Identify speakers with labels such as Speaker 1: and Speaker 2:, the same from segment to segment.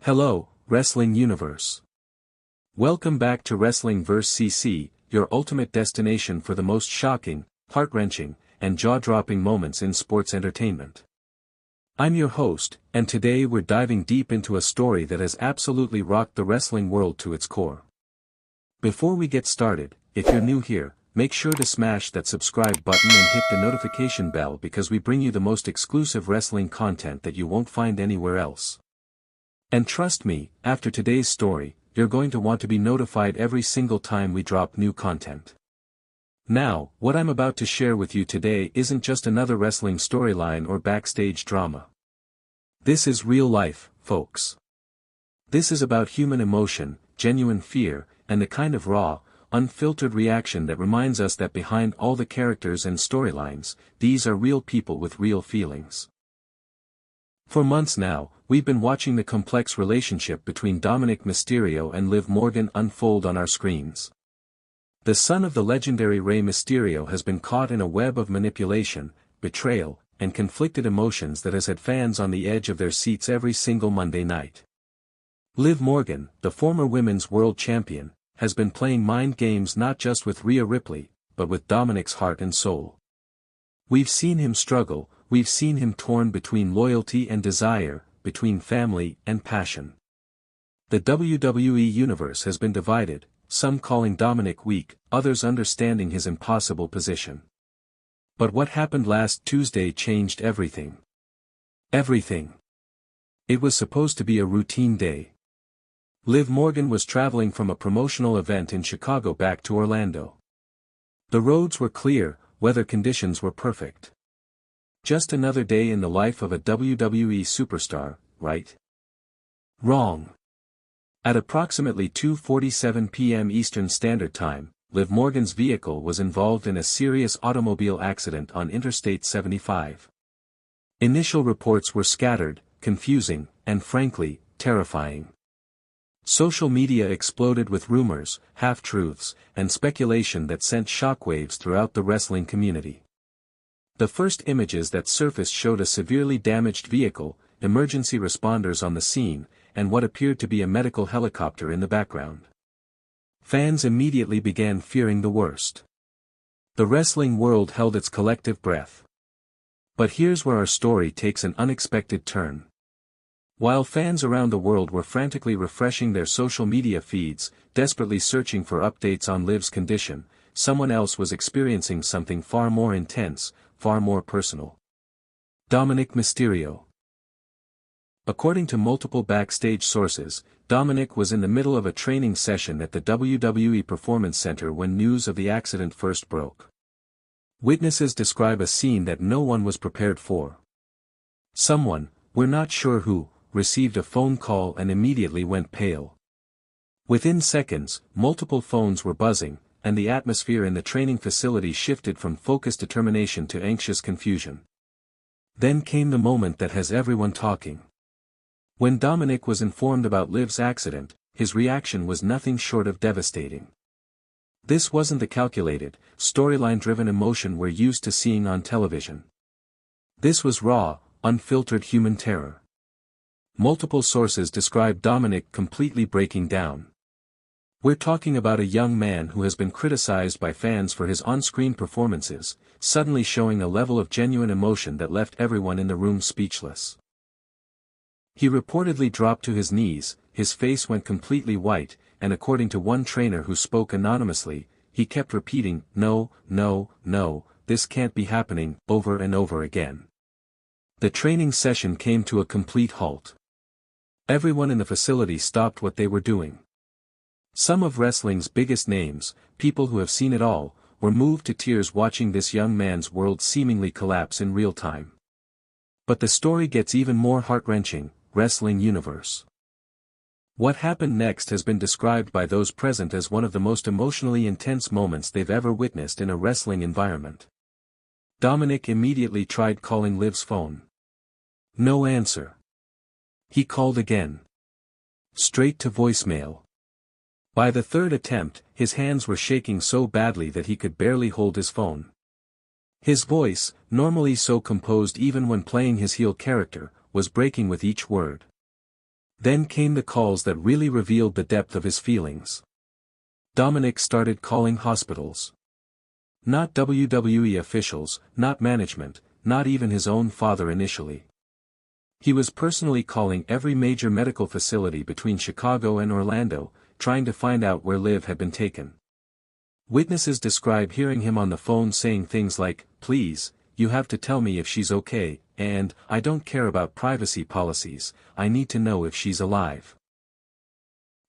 Speaker 1: Hello, Wrestling Universe. Welcome back to Wrestling vs. CC, your ultimate destination for the most shocking, heart-wrenching, and jaw-dropping moments in sports entertainment. I'm your host, and today we're diving deep into a story that has absolutely rocked the wrestling world to its core. Before we get started, if you're new here, make sure to smash that subscribe button and hit the notification bell because we bring you the most exclusive wrestling content that you won't find anywhere else. And trust me, after today's story, you're going to want to be notified every single time we drop new content. Now, what I'm about to share with you today isn't just another wrestling storyline or backstage drama. This is real life, folks. This is about human emotion, genuine fear, and the kind of raw, unfiltered reaction that reminds us that behind all the characters and storylines, these are real people with real feelings. For months now, we've been watching the complex relationship between Dominik Mysterio and Liv Morgan unfold on our screens. The son of the legendary Rey Mysterio has been caught in a web of manipulation, betrayal, and conflicted emotions that has had fans on the edge of their seats every single Monday night. Liv Morgan, the former women's world champion, has been playing mind games not just with Rhea Ripley, but with Dominik's heart and soul. We've seen him struggle, we've seen him torn between loyalty and desire, between family and passion. The WWE Universe has been divided, some calling Dominik weak, others understanding his impossible position. But what happened last Tuesday changed everything. Everything. It was supposed to be a routine day. Liv Morgan was traveling from a promotional event in Chicago back to Orlando. The roads were clear, weather conditions were perfect. Just another day in the life of a WWE superstar, right? Wrong. At approximately 2:47 p.m. Eastern Standard Time, Liv Morgan's vehicle was involved in a serious automobile accident on Interstate 75. Initial reports were scattered, confusing, and frankly, terrifying. Social media exploded with rumors, half-truths, and speculation that sent shockwaves throughout the wrestling community. The first images that surfaced showed a severely damaged vehicle, emergency responders on the scene, and what appeared to be a medical helicopter in the background. Fans immediately began fearing the worst. The wrestling world held its collective breath. But here's where our story takes an unexpected turn. While fans around the world were frantically refreshing their social media feeds, desperately searching for updates on Liv's condition, someone else was experiencing something far more intense, far more personal. Dominik Mysterio. According to multiple backstage sources, Dominik was in the middle of a training session at the WWE Performance Center when news of the accident first broke. Witnesses describe a scene that no one was prepared for. Someone, we're not sure who, received a phone call and immediately went pale. Within seconds, multiple phones were buzzing, and the atmosphere in the training facility shifted from focused determination to anxious confusion. Then came the moment that has everyone talking. When Dominik was informed about Liv's accident, his reaction was nothing short of devastating. This wasn't the calculated, storyline-driven emotion we're used to seeing on television. This was raw, unfiltered human terror. Multiple sources describe Dominik completely breaking down. We're talking about a young man who has been criticized by fans for his on-screen performances, suddenly showing a level of genuine emotion that left everyone in the room speechless. He reportedly dropped to his knees, his face went completely white, and according to one trainer who spoke anonymously, he kept repeating, "No, no, no, this can't be happening," over and over again. The training session came to a complete halt. Everyone in the facility stopped what they were doing. Some of wrestling's biggest names, people who have seen it all, were moved to tears watching this young man's world seemingly collapse in real time. But the story gets even more heart-wrenching. Wrestling Universe. What happened next has been described by those present as one of the most emotionally intense moments they've ever witnessed in a wrestling environment. Dominik immediately tried calling Liv's phone. No answer. He called again. Straight to voicemail. By the third attempt, his hands were shaking so badly that he could barely hold his phone. His voice, normally so composed even when playing his heel character, was breaking with each word. Then came the calls that really revealed the depth of his feelings. Dominic started calling hospitals. Not WWE officials, not management, not even his own father initially. He was personally calling every major medical facility between Chicago and Orlando, trying to find out where Liv had been taken. Witnesses describe hearing him on the phone saying things like, "Please, you have to tell me if she's okay," and, "I don't care about privacy policies, I need to know if she's alive."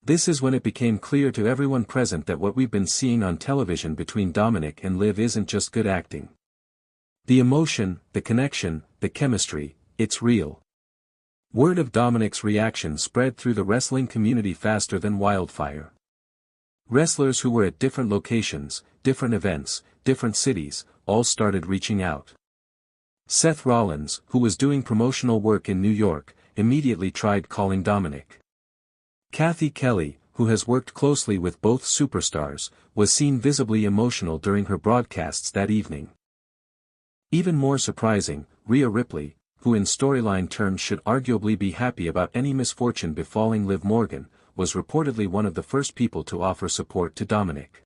Speaker 1: This is when it became clear to everyone present that what we've been seeing on television between Dominic and Liv isn't just good acting. The emotion, the connection, the chemistry, it's real. Word of Dominic's reaction spread through the wrestling community faster than wildfire. Wrestlers who were at different locations, different events, different cities, all started reaching out. Seth Rollins, who was doing promotional work in New York, immediately tried calling Dominic. Kathy Kelly, who has worked closely with both superstars, was seen visibly emotional during her broadcasts that evening. Even more surprising, Rhea Ripley, who in storyline terms should arguably be happy about any misfortune befalling Liv Morgan, was reportedly one of the first people to offer support to Dominic.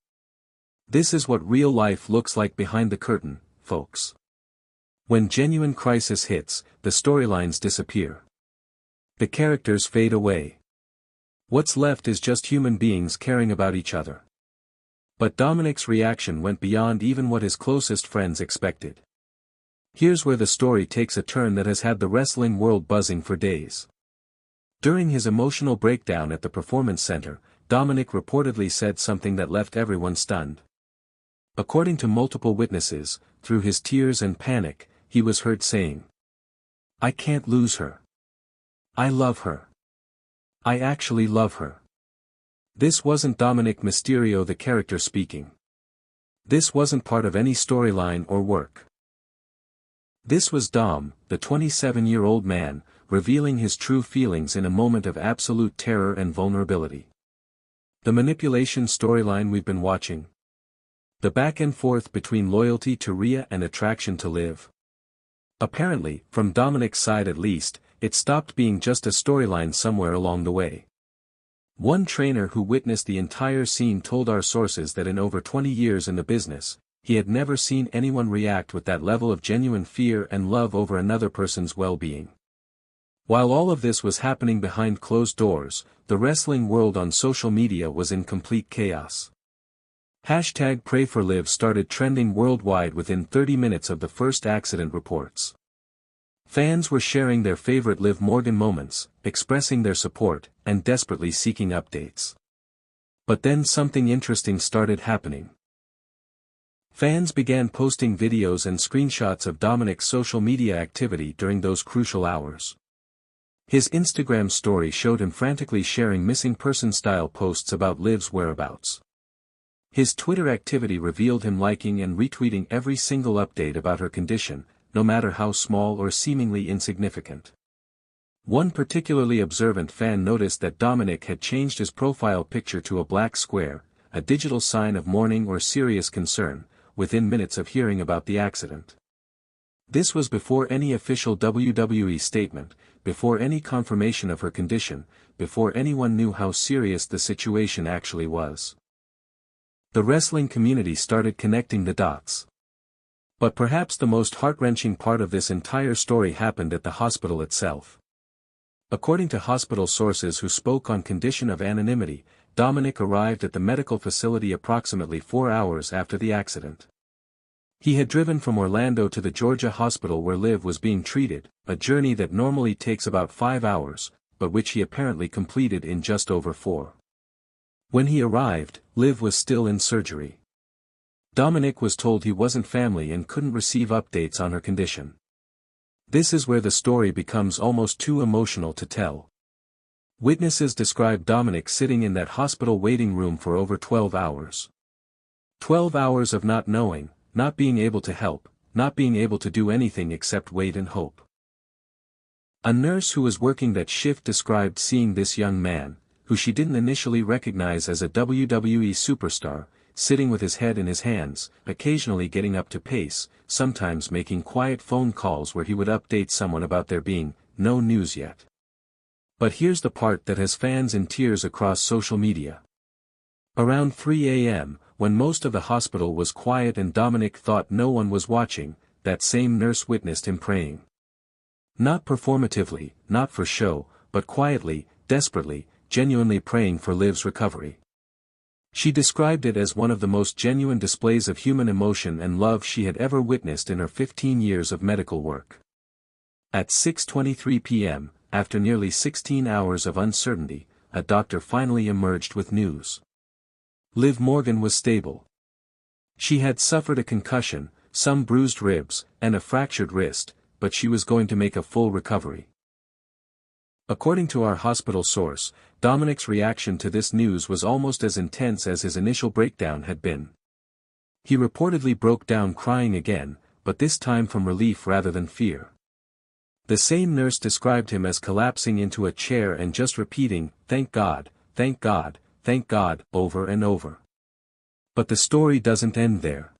Speaker 1: This is what real life looks like behind the curtain, folks. When genuine crisis hits, the storylines disappear. The characters fade away. What's left is just human beings caring about each other. But Dominic's reaction went beyond even what his closest friends expected. Here's where the story takes a turn that has had the wrestling world buzzing for days. During his emotional breakdown at the Performance Center, Dominic reportedly said something that left everyone stunned. According to multiple witnesses, through his tears and panic, he was heard saying, "I can't lose her. I love her. I actually love her." This wasn't Dominik Mysterio the character speaking. This wasn't part of any storyline or work. This was Dom, the 27-year-old man, revealing his true feelings in a moment of absolute terror and vulnerability. The manipulation storyline we've been watching. The back and forth between loyalty to Rhea and attraction to Liv. Apparently, from Dominic's side at least, it stopped being just a storyline somewhere along the way. One trainer who witnessed the entire scene told our sources that in over 20 years in the business, he had never seen anyone react with that level of genuine fear and love over another person's well-being. While all of this was happening behind closed doors, the wrestling world on social media was in complete chaos. #PrayForLiv started trending worldwide within 30 minutes of the first accident reports. Fans were sharing their favorite Liv Morgan moments, expressing their support, and desperately seeking updates. But then something interesting started happening. Fans began posting videos and screenshots of Dominic's social media activity during those crucial hours. His Instagram story showed him frantically sharing missing person-style posts about Liv's whereabouts. His Twitter activity revealed him liking and retweeting every single update about her condition, no matter how small or seemingly insignificant. One particularly observant fan noticed that Dominic had changed his profile picture to a black square, a digital sign of mourning or serious concern, within minutes of hearing about the accident. This was before any official WWE statement, before any confirmation of her condition, before anyone knew how serious the situation actually was. The wrestling community started connecting the dots. But perhaps the most heart-wrenching part of this entire story happened at the hospital itself. According to hospital sources who spoke on condition of anonymity, Dominic arrived at the medical facility approximately 4 hours after the accident. He had driven from Orlando to the Georgia hospital where Liv was being treated, a journey that normally takes about 5 hours, but which he apparently completed in just over 4. When he arrived, Liv was still in surgery. Dominic was told he wasn't family and couldn't receive updates on her condition. This is where the story becomes almost too emotional to tell. Witnesses describe Dominic sitting in that hospital waiting room for over 12 hours. 12 hours of not knowing, not being able to help, not being able to do anything except wait and hope. A nurse who was working that shift described seeing this young man, who she didn't initially recognize as a WWE superstar, sitting with his head in his hands, occasionally getting up to pace, sometimes making quiet phone calls where he would update someone about there being no news yet. But here's the part that has fans in tears across social media. Around 3 a.m., when most of the hospital was quiet and Dominic thought no one was watching, that same nurse witnessed him praying. Not performatively, not for show, but quietly, desperately, genuinely praying for Liv's recovery. She described it as one of the most genuine displays of human emotion and love she had ever witnessed in her 15 years of medical work. At 6:23 p.m., after nearly 16 hours of uncertainty, a doctor finally emerged with news. Liv Morgan was stable. She had suffered a concussion, some bruised ribs, and a fractured wrist, but she was going to make a full recovery. According to our hospital source, Dominic's reaction to this news was almost as intense as his initial breakdown had been. He reportedly broke down crying again, but this time from relief rather than fear. The same nurse described him as collapsing into a chair and just repeating, "Thank God, thank God, thank God," over and over. But the story doesn't end there.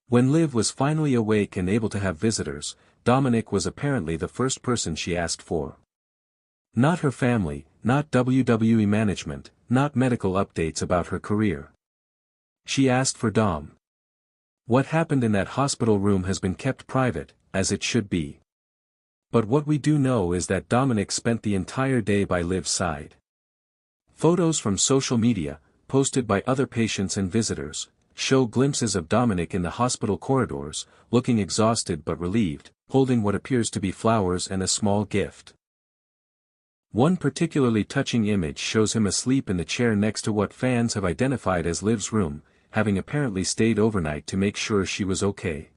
Speaker 1: When Liv was finally awake and able to have visitors, Dominic was apparently the first person she asked for. Not her family, not WWE management, not medical updates about her career. She asked for Dom. What happened in that hospital room has been kept private, as it should be. But what we do know is that Dominic spent the entire day by Liv's side. Photos from social media, posted by other patients and visitors, show glimpses of Dominic in the hospital corridors, looking exhausted but relieved, holding what appears to be flowers and a small gift. One particularly touching image shows him asleep in the chair next to what fans have identified as Liv's room, having apparently stayed overnight to make sure she was okay.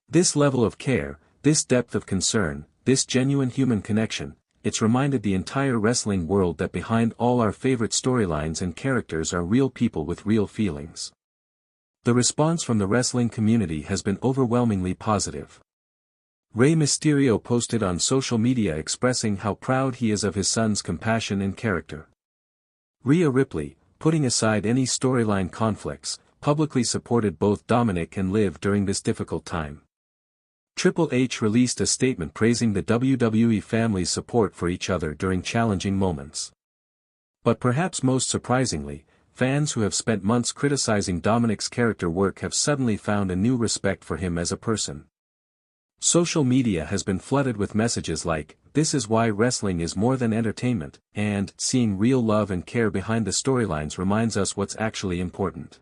Speaker 1: This level of care, this depth of concern, this genuine human connection, it's reminded the entire wrestling world that behind all our favorite storylines and characters are real people with real feelings. The response from the wrestling community has been overwhelmingly positive. Rey Mysterio posted on social media expressing how proud he is of his son's compassion and character. Rhea Ripley, putting aside any storyline conflicts, publicly supported both Dominic and Liv during this difficult time. Triple H released a statement praising the WWE family's support for each other during challenging moments. But perhaps most surprisingly, fans who have spent months criticizing Dominic's character work have suddenly found a new respect for him as a person. Social media has been flooded with messages like, "This is why wrestling is more than entertainment," and "Seeing real love and care behind the storylines reminds us what's actually important."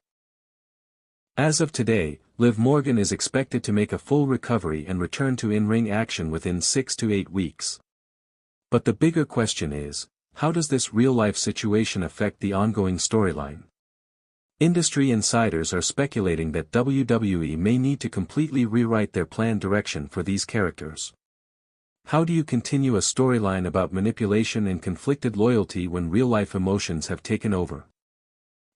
Speaker 1: As of today, Liv Morgan is expected to make a full recovery and return to in-ring action within 6 to 8 weeks. But the bigger question is, how does this real-life situation affect the ongoing storyline? Industry insiders are speculating that WWE may need to completely rewrite their planned direction for these characters. How do you continue a storyline about manipulation and conflicted loyalty when real-life emotions have taken over?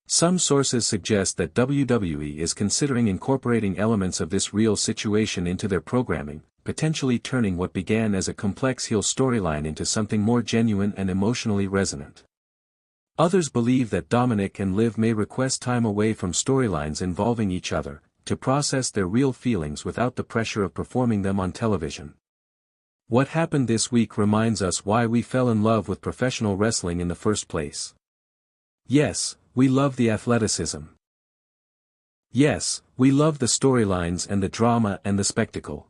Speaker 1: Some sources suggest that WWE is considering incorporating elements of this real situation into their programming, potentially turning what began as a complex heel storyline into something more genuine and emotionally resonant. Others believe that Dominic and Liv may request time away from storylines involving each other, to process their real feelings without the pressure of performing them on television. What happened this week reminds us why we fell in love with professional wrestling in the first place. Yes, we love the athleticism. Yes, we love the storylines and the drama and the spectacle.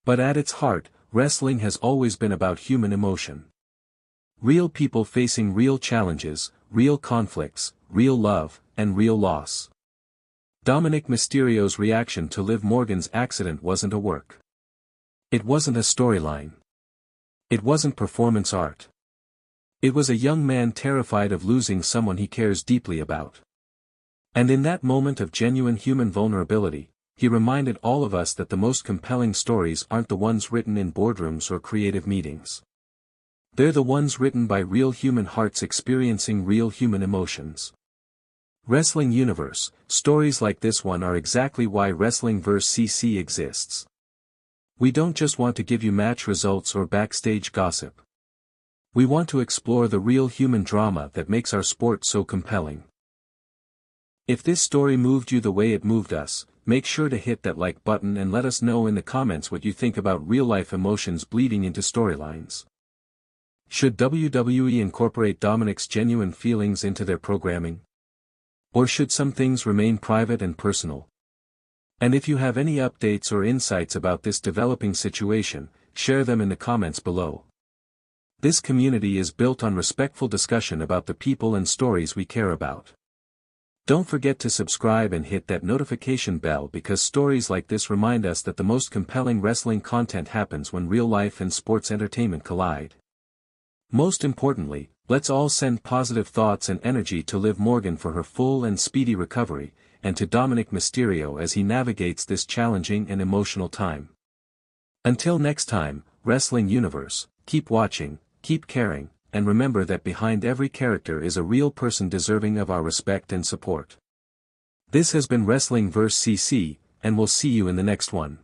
Speaker 1: But at its heart, wrestling has always been about human emotion. Real people facing real challenges, real conflicts, real love, and real loss. Dominik Mysterio's reaction to Liv Morgan's accident wasn't a work. It wasn't a storyline. It wasn't performance art. It was a young man terrified of losing someone he cares deeply about. And in that moment of genuine human vulnerability, he reminded all of us that the most compelling stories aren't the ones written in boardrooms or creative meetings. They're the ones written by real human hearts experiencing real human emotions. Wrestling Universe, stories like this one are exactly why Wrestling vs. CC exists. We don't just want to give you match results or backstage gossip. We want to explore the real human drama that makes our sport so compelling. If this story moved you the way it moved us, make sure to hit that like button and let us know in the comments what you think about real-life emotions bleeding into storylines. Should WWE incorporate Dominic's genuine feelings into their programming? Or should some things remain private and personal? And if you have any updates or insights about this developing situation, share them in the comments below. This community is built on respectful discussion about the people and stories we care about. Don't forget to subscribe and hit that notification bell because stories like this remind us that the most compelling wrestling content happens when real life and sports entertainment collide. Most importantly, let's all send positive thoughts and energy to Liv Morgan for her full and speedy recovery, and to Dominik Mysterio as he navigates this challenging and emotional time. Until next time, Wrestling Universe, keep watching, keep caring, and remember that behind every character is a real person deserving of our respect and support. This has been Wrestling vs. CC, and we'll see you in the next one.